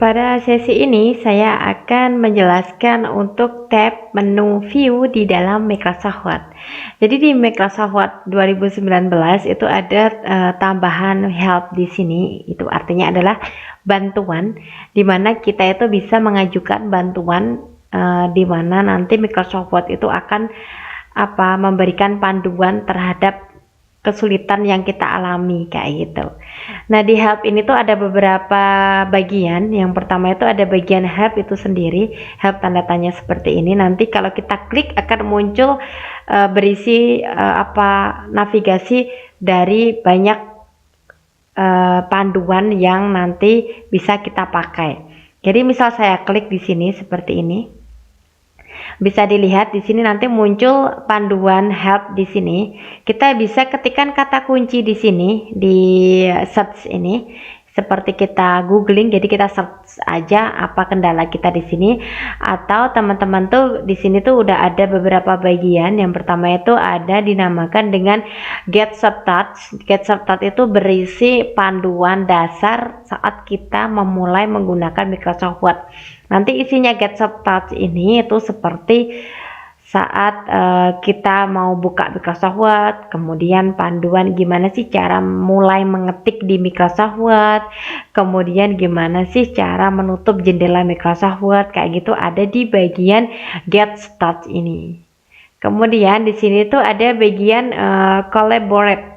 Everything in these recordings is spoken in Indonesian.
Pada sesi ini saya akan menjelaskan untuk tab menu view di dalam Microsoft Word. Jadi di Microsoft Word 2019 itu ada tambahan help di sini. Itu artinya adalah bantuan di mana kita itu bisa mengajukan bantuan di mana nanti Microsoft Word itu akan memberikan panduan terhadap kesulitan yang kita alami kayak gitu. Nah, di help ini tuh ada beberapa bagian. Yang pertama itu ada bagian help itu sendiri, help tanda tanya seperti ini. Nanti kalau kita klik akan muncul berisi navigasi dari banyak panduan yang nanti bisa kita pakai. Jadi misal saya klik di sini seperti ini. Bisa dilihat di sini nanti muncul panduan help di sini. Kita bisa ketikkan kata kunci di sini di search ini. Seperti kita googling, jadi kita search aja apa kendala kita di sini. Atau teman-teman tuh di sini tuh udah ada beberapa bagian. Yang pertama itu ada dinamakan dengan Get Started. Get Started itu berisi panduan dasar saat kita memulai menggunakan Microsoft Word. Nanti isinya Get Started ini itu seperti saat kita mau buka Microsoft Word, kemudian panduan gimana sih cara mulai mengetik di Microsoft Word, kemudian gimana sih cara menutup jendela Microsoft Word, kayak gitu ada di bagian Get Started ini. Kemudian di sini tuh ada bagian Collaborate.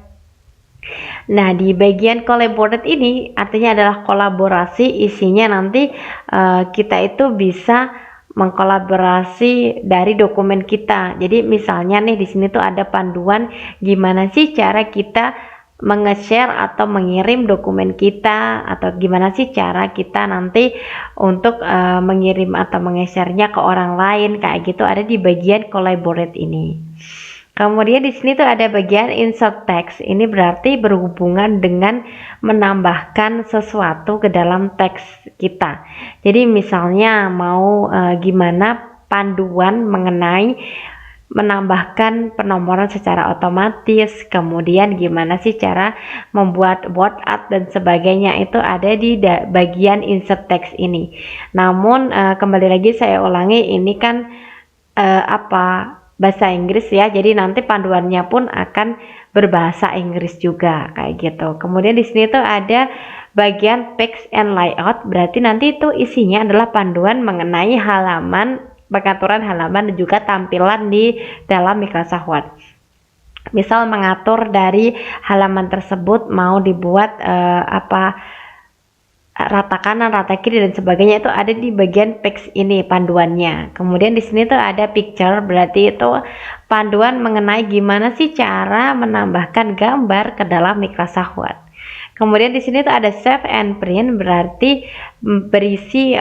Nah, di bagian collaborate ini artinya adalah kolaborasi, isinya nanti kita itu bisa mengkolaborasi dari dokumen kita. Jadi misalnya nih di sini tuh ada panduan gimana sih cara kita menge-share atau mengirim dokumen kita, atau gimana sih cara kita nanti untuk mengirim atau menge-share-nya ke orang lain, kayak gitu ada di bagian collaborate ini. Kemudian di sini tuh ada bagian insert text. Ini berarti berhubungan dengan menambahkan sesuatu ke dalam teks kita. Jadi misalnya mau gimana panduan mengenai menambahkan penomoran secara otomatis, kemudian gimana sih cara membuat word art dan sebagainya, itu ada di bagian insert text ini. Namun kembali lagi saya ulangi, ini kan bahasa Inggris ya, jadi nanti panduannya pun akan berbahasa Inggris juga kayak gitu. Kemudian di sini tuh ada bagian text and layout, berarti nanti itu isinya adalah panduan mengenai halaman, pengaturan halaman dan juga tampilan di dalam Microsoft Word. Misal mengatur dari halaman tersebut mau dibuat rata kanan, rata kiri dan sebagainya, itu ada di bagian text ini panduannya. Kemudian di sini tuh ada picture, berarti itu panduan mengenai gimana sih cara menambahkan gambar ke dalam Microsoft Word. Kemudian di sini tuh ada save and print, berarti berisi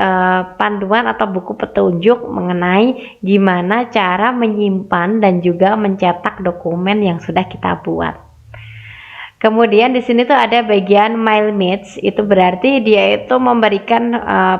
panduan atau buku petunjuk mengenai gimana cara menyimpan dan juga mencetak dokumen yang sudah kita buat. Kemudian di sini tuh ada bagian mail match, itu berarti dia itu memberikan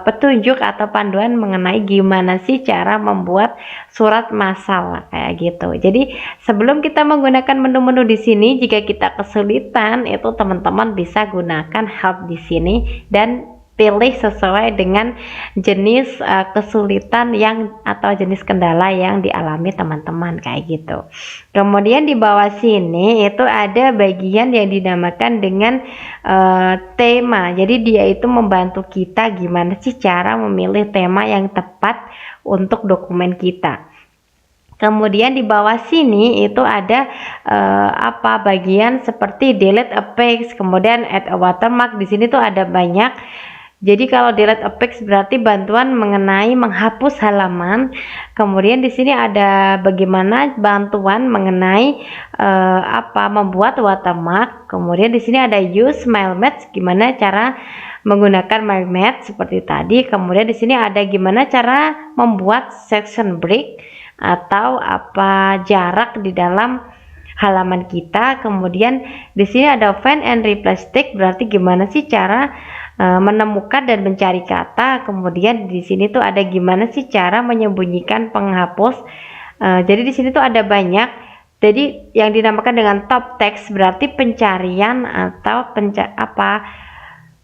petunjuk atau panduan mengenai gimana sih cara membuat surat massal kayak gitu. Jadi sebelum kita menggunakan menu-menu di sini, jika kita kesulitan itu teman-teman bisa gunakan help di sini dan pilih sesuai dengan jenis kesulitan yang atau jenis kendala yang dialami teman-teman kayak gitu. Kemudian di bawah sini itu ada bagian yang dinamakan dengan tema. Jadi dia itu membantu kita gimana sih cara memilih tema yang tepat untuk dokumen kita. Kemudian di bawah sini itu ada bagian seperti delete a page, kemudian add a watermark. Di sini tuh ada banyak. Jadi kalau delete a page berarti bantuan mengenai menghapus halaman. Kemudian di sini ada bagaimana bantuan mengenai membuat watermark. Kemudian di sini ada use mail match, gimana cara menggunakan mail match seperti tadi. Kemudian di sini ada gimana cara membuat section break atau jarak di dalam halaman kita. Kemudian di sini ada find and replace text, berarti gimana sih cara menemukan dan mencari kata. Kemudian di sini tuh ada gimana sih cara menyembunyikan penghapus. Jadi di sini tuh ada banyak. Jadi yang dinamakan dengan top text berarti pencarian atau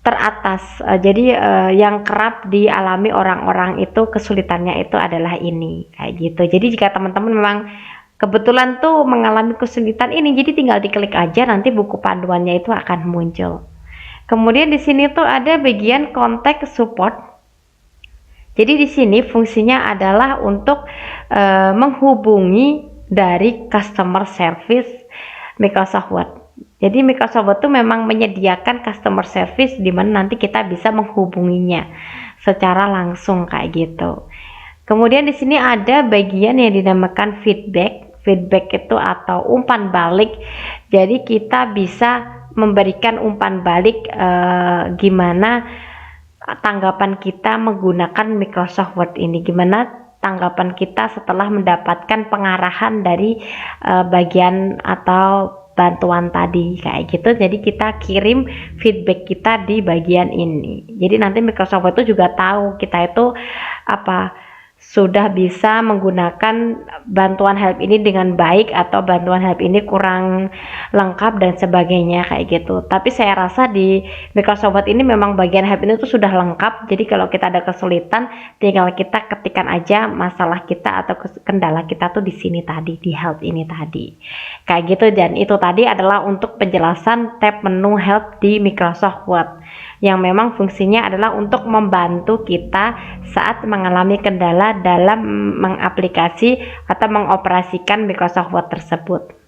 teratas. Jadi yang kerap dialami orang-orang itu kesulitannya itu adalah ini, kayak gitu. Jadi jika teman-teman memang kebetulan tuh mengalami kesulitan ini, jadi tinggal diklik aja, nanti buku panduannya itu akan muncul. Kemudian di sini tuh ada bagian contact support. Jadi di sini fungsinya adalah untuk menghubungi dari customer service Microsoft Word. Jadi Microsoft Word itu memang menyediakan customer service di mana nanti kita bisa menghubunginya secara langsung kayak gitu. Kemudian di sini ada bagian yang dinamakan feedback. Feedback itu atau umpan balik. Jadi kita bisa memberikan umpan balik gimana tanggapan kita menggunakan Microsoft Word ini, gimana tanggapan kita setelah mendapatkan pengarahan dari bagian atau bantuan tadi kayak gitu. Jadi kita kirim feedback kita di bagian ini, jadi nanti Microsoft Word itu juga tahu kita itu sudah bisa menggunakan bantuan help ini dengan baik atau bantuan help ini kurang lengkap dan sebagainya kayak gitu. Tapi saya rasa di Microsoft Word ini memang bagian help ini tuh sudah lengkap, jadi kalau kita ada kesulitan tinggal kita ketikkan aja masalah kita atau kendala kita tuh di sini tadi, di help ini tadi kayak gitu. Dan itu tadi adalah untuk penjelasan tab menu help di Microsoft Word yang memang fungsinya adalah untuk membantu kita saat mengalami kendala dalam mengaplikasi atau mengoperasikan Microsoft Word tersebut.